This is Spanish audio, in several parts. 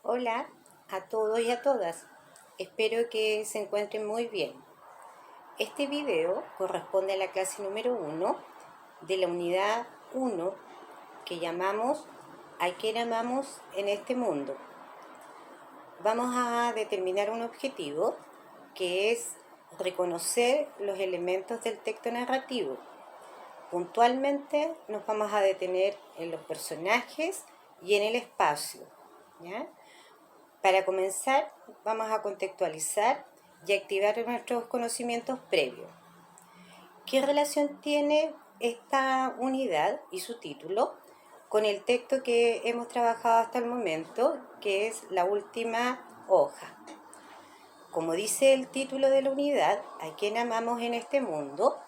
Hola a todos y a todas. Espero que se encuentren muy bien. Este video corresponde a la clase número 1 de la unidad 1 que llamamos ¿A quién amamos en este mundo? Vamos a determinar un objetivo que es reconocer los elementos del texto narrativo. Puntualmente nos vamos a detener en los personajes y en el espacio, ¿ya? Para comenzar, vamos a contextualizar y activar nuestros conocimientos previos. ¿Qué relación tiene esta unidad y su título con el texto que hemos trabajado hasta el momento, que es la última hoja? Como dice el título de la unidad, ¿a quién amamos en este mundo?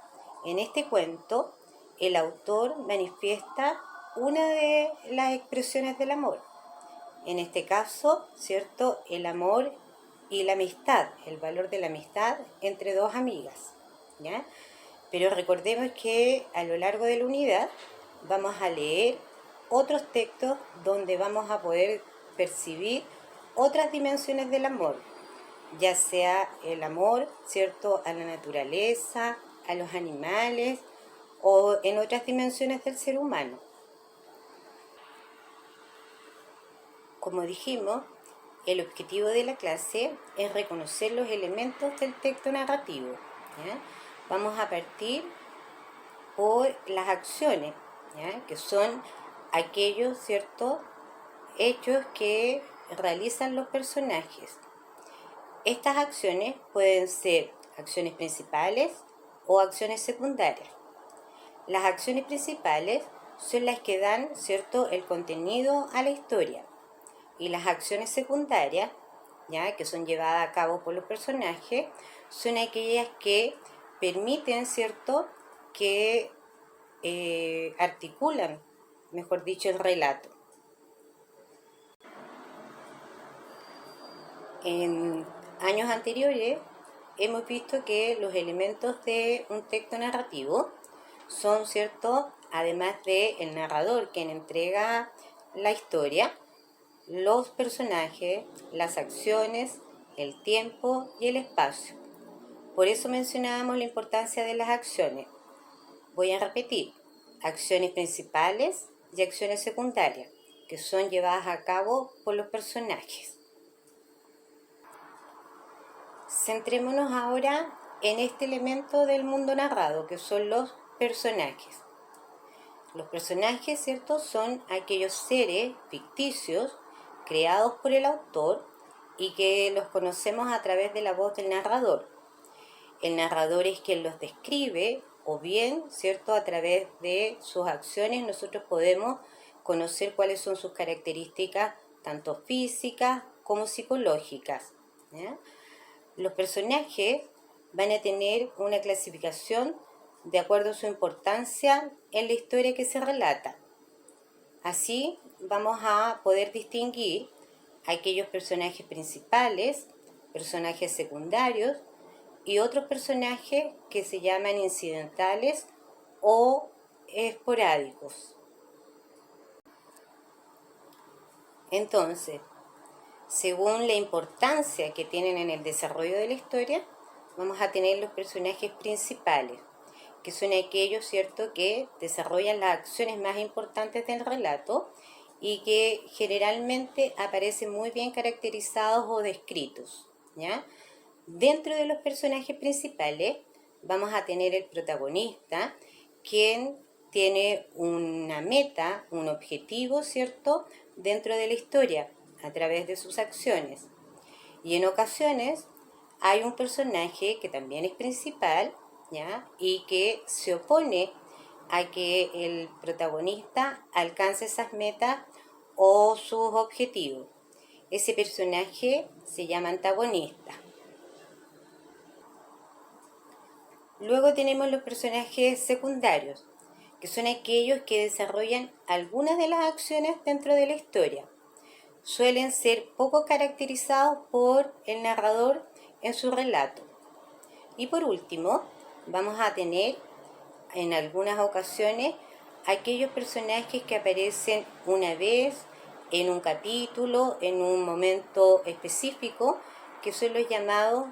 En este cuento, el autor manifiesta una de las expresiones del amor. En este caso, ¿cierto? El amor y la amistad, el valor de la amistad entre dos amigas, ¿ya? Pero recordemos que a lo largo de la unidad vamos a leer otros textos donde vamos a poder percibir otras dimensiones del amor, ya sea el amor, ¿cierto?, a la naturaleza, a los animales o en otras dimensiones del ser humano. Como dijimos, el objetivo de la clase es reconocer los elementos del texto narrativo, ¿ya? Vamos a partir por las acciones, ¿ya?, que son aquellos, ¿cierto?, hechos que realizan los personajes. Estas acciones pueden ser acciones principales o acciones secundarias. Las acciones principales son las que dan, ¿cierto?, el contenido a la historia. Y las acciones secundarias, ¿ya?, que son llevadas a cabo por los personajes, son aquellas que permiten, ¿cierto?, que articulan, mejor dicho, el relato. En años anteriores hemos visto que los elementos de un texto narrativo son, ¿cierto?, además del narrador, quien entrega la historia, los personajes, las acciones, el tiempo y el espacio. Por eso mencionábamos la importancia de las acciones. Voy a repetir: acciones principales y acciones secundarias, que son llevadas a cabo por los personajes. Centrémonos ahora en este elemento del mundo narrado, que son los personajes. Los personajes, ¿cierto?, son aquellos seres ficticios creados por el autor y que los conocemos a través de la voz del narrador. El narrador es quien los describe, o bien, ¿cierto?, a través de sus acciones nosotros podemos conocer cuáles son sus características, tanto físicas como psicológicas, ¿ya? Los personajes van a tener una clasificación de acuerdo a su importancia en la historia que se relata. Así vamos a poder distinguir aquellos personajes principales, personajes secundarios y otros personajes que se llaman incidentales o esporádicos. Entonces, según la importancia que tienen en el desarrollo de la historia, vamos a tener los personajes principales, que son aquellos, ¿cierto?, que desarrollan las acciones más importantes del relato y que generalmente aparecen muy bien caracterizados o descritos, ¿ya? Dentro de los personajes principales vamos a tener el protagonista, quien tiene una meta, un objetivo, ¿cierto?, dentro de la historia, a través de sus acciones. Y en ocasiones hay un personaje que también es principal, ¿ya?, y que se opone a que el protagonista alcance esas metas o sus objetivos. Ese personaje se llama antagonista. Luego tenemos los personajes secundarios, que son aquellos que desarrollan algunas de las acciones dentro de la historia. Suelen ser poco caracterizados por el narrador en su relato. Y por último, vamos a tener en algunas ocasiones aquellos personajes que aparecen una vez en un capítulo, en un momento específico, que son los llamados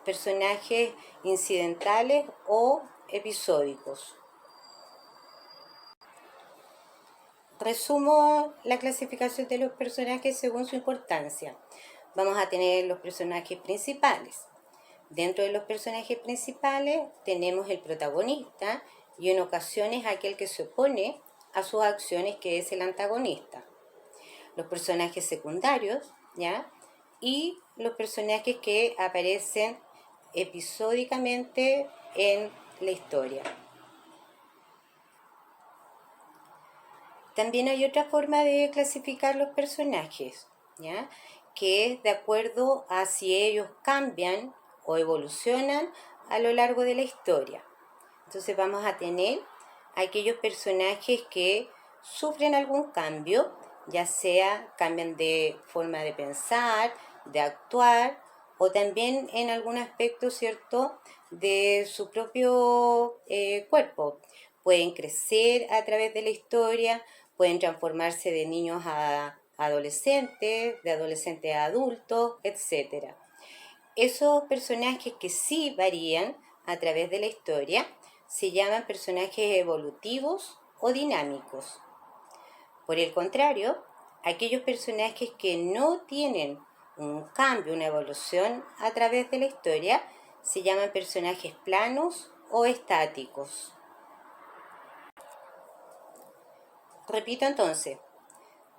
personajes incidentales o episódicos. Resumo la clasificación de los personajes según su importancia. Vamos a tener los personajes principales. Dentro de los personajes principales tenemos el protagonista y en ocasiones aquel que se opone a sus acciones, que es el antagonista. Los personajes secundarios, ¿ya? Y los personajes que aparecen episódicamente en la historia. También hay otra forma de clasificar los personajes, ¿ya? Que es de acuerdo a si ellos cambian o evolucionan a lo largo de la historia. Entonces vamos a tener aquellos personajes que sufren algún cambio, ya sea cambian de forma de pensar, de actuar, o también en algún aspecto, ¿cierto?, de su propio cuerpo. Pueden crecer a través de la historia, pueden transformarse de niños a adolescentes, de adolescentes a adultos, etc. Esos personajes que sí varían a través de la historia se llaman personajes evolutivos o dinámicos. Por el contrario, aquellos personajes que no tienen un cambio, una evolución a través de la historia, se llaman personajes planos o estáticos. Repito entonces,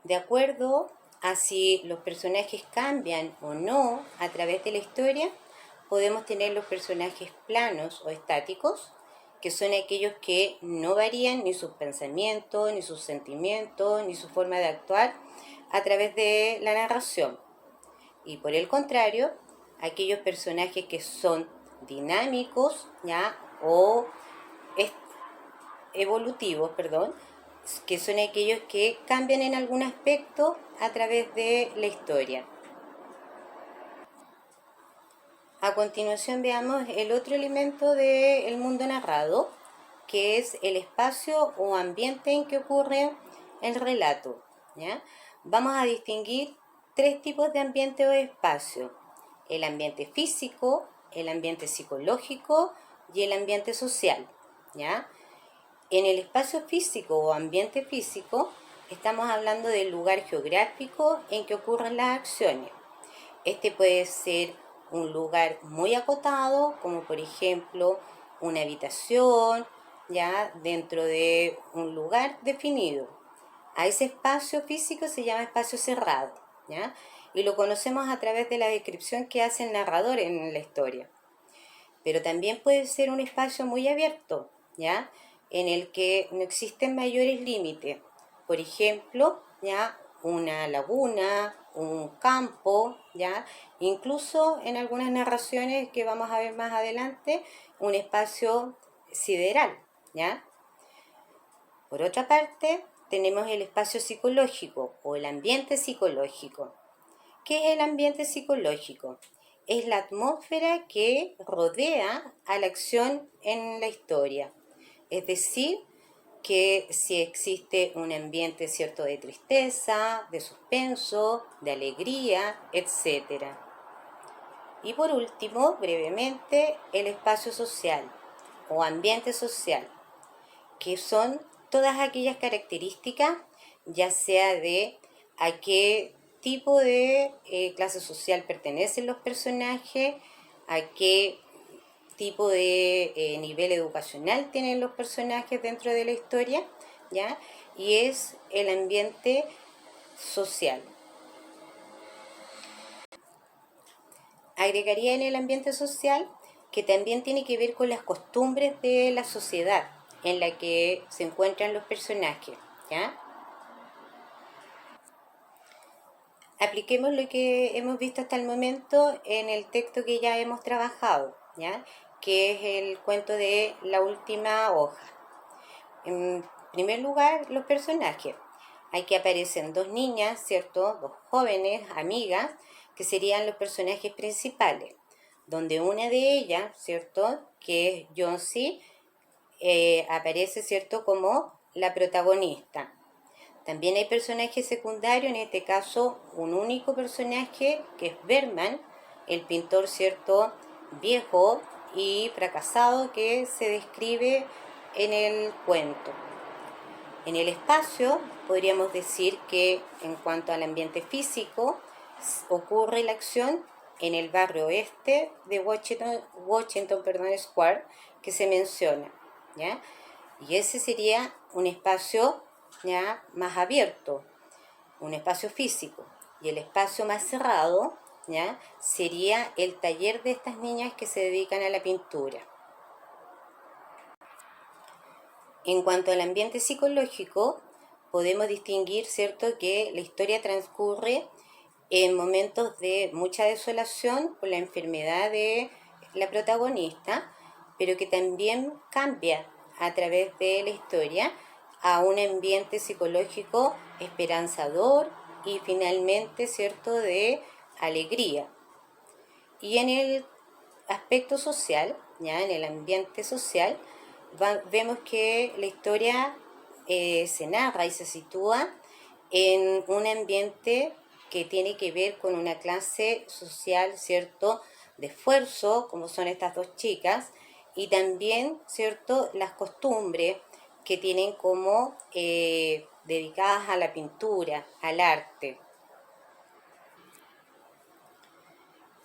de acuerdo a si los personajes cambian o no a través de la historia, podemos tener los personajes planos o estáticos, que son aquellos que no varían ni sus pensamientos, ni sus sentimientos, ni su forma de actuar a través de la narración. Y por el contrario, aquellos personajes que son dinámicos, ¿ya?, o evolutivos, perdón, que son aquellos que cambian en algún aspecto a través de la historia. A continuación veamos el otro elemento del mundo narrado, que es el espacio o ambiente en que ocurre el relato, ¿ya? Vamos a distinguir tres tipos de ambiente o espacio: el ambiente físico, el ambiente psicológico y el ambiente social, ¿ya? En el espacio físico o ambiente físico estamos hablando del lugar geográfico en que ocurren las acciones. Este puede ser un lugar muy acotado, como por ejemplo una habitación, ya dentro de un lugar definido. A ese espacio físico se llama espacio cerrado, ¿ya? Y lo conocemos a través de la descripción que hace el narrador en la historia. Pero también puede ser un espacio muy abierto, ¿ya?, en el que no existen mayores límites. Por ejemplo, ¿ya?, una laguna, un campo, ¿ya?, incluso en algunas narraciones que vamos a ver más adelante, un espacio sideral, ¿ya? Por otra parte, tenemos el espacio psicológico o el ambiente psicológico. ¿Qué es el ambiente psicológico? Es la atmósfera que rodea a la acción en la historia. Es decir, que si existe un ambiente, ¿cierto?, de tristeza, de suspenso, de alegría, etc. Y por último, brevemente, el espacio social o ambiente social, que son todas aquellas características, ya sea de a qué tipo de clase social pertenecen los personajes, a qué tipo de nivel educacional tienen los personajes dentro de la historia, ¿ya? Y es el ambiente social. Agregaría en el ambiente social que también tiene que ver con las costumbres de la sociedad en la que se encuentran los personajes, ¿ya? Apliquemos lo que hemos visto hasta el momento en el texto que ya hemos trabajado, ¿ya?, que es el cuento de La última hoja. En primer lugar, los personajes. Aquí aparecen dos niñas, ¿cierto?, dos jóvenes, amigas, que serían los personajes principales, donde una de ellas, ¿cierto?, que es Jonesy, aparece, ¿cierto?, como la protagonista. También hay personajes secundarios, en este caso un único personaje que es Bergman, el pintor, ¿cierto?, viejo y fracasado que se describe en el cuento. En el espacio podríamos decir que en cuanto al ambiente físico ocurre la acción en el barrio oeste de Washington Square que se menciona, ¿ya? Y ese sería un espacio ya más abierto, un espacio físico. Y el espacio más cerrado ya sería el taller de estas niñas que se dedican a la pintura. En cuanto al ambiente psicológico, podemos distinguir, ¿cierto?, que la historia transcurre en momentos de mucha desolación por la enfermedad de la protagonista, pero que también cambia a través de la historia a un ambiente psicológico esperanzador y finalmente, ¿cierto?, de alegría. Y en el aspecto social, ya en el ambiente social, vemos que la historia se narra y se sitúa en un ambiente que tiene que ver con una clase social, ¿cierto?, de esfuerzo, como son estas dos chicas, y también, ¿cierto?, las costumbres que tienen como dedicadas a la pintura, al arte.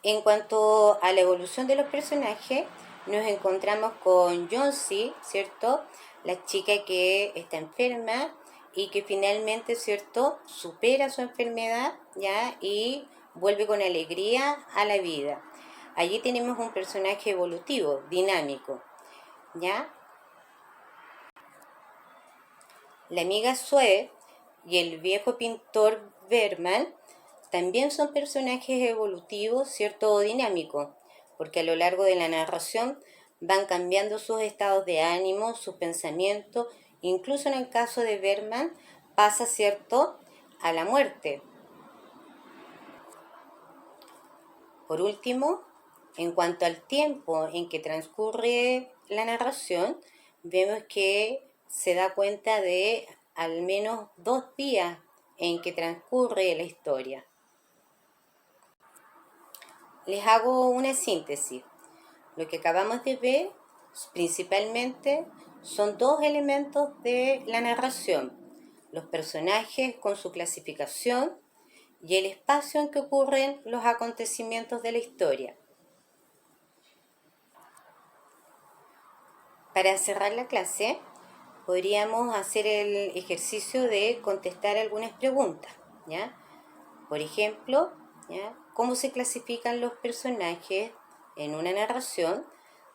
En cuanto a la evolución de los personajes, nos encontramos con Jonesy, ¿cierto?, la chica que está enferma y que finalmente, ¿cierto?, supera su enfermedad, ¿ya?, y vuelve con alegría a la vida. Allí tenemos un personaje evolutivo, dinámico, ¿ya? La amiga Sue y el viejo pintor Bergman también son personajes evolutivos, ¿cierto?, o dinámicos, porque a lo largo de la narración van cambiando sus estados de ánimo, sus pensamientos, incluso en el caso de Bergman pasa, ¿cierto?, a la muerte. Por último, en cuanto al tiempo en que transcurre la narración, vemos que se da cuenta de al menos 2 días en que transcurre la historia. Les hago una síntesis. Lo que acabamos de ver principalmente son 2 elementos de la narración: los personajes con su clasificación y el espacio en que ocurren los acontecimientos de la historia. Para cerrar la clase, podríamos hacer el ejercicio de contestar algunas preguntas, ¿ya? Por ejemplo, ¿ya?, ¿cómo se clasifican los personajes en una narración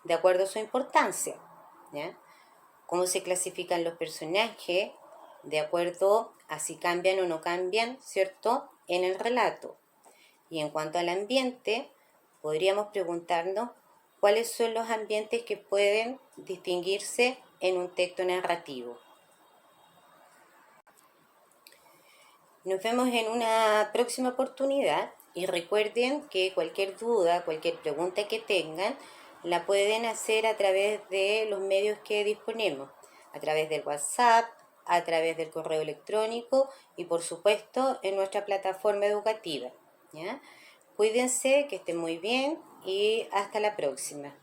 de acuerdo a su importancia? ¿Ya? ¿Cómo se clasifican los personajes de acuerdo a si cambian o no cambian, ¿cierto?, en el relato? Y en cuanto al ambiente, podríamos preguntarnos cuáles son los ambientes que pueden distinguirse en un texto narrativo. Nos vemos en una próxima oportunidad y recuerden que cualquier duda, cualquier pregunta que tengan, la pueden hacer a través de los medios que disponemos, a través del WhatsApp, a través del correo electrónico y por supuesto en nuestra plataforma educativa, ¿ya? Cuídense, que estén muy bien y hasta la próxima.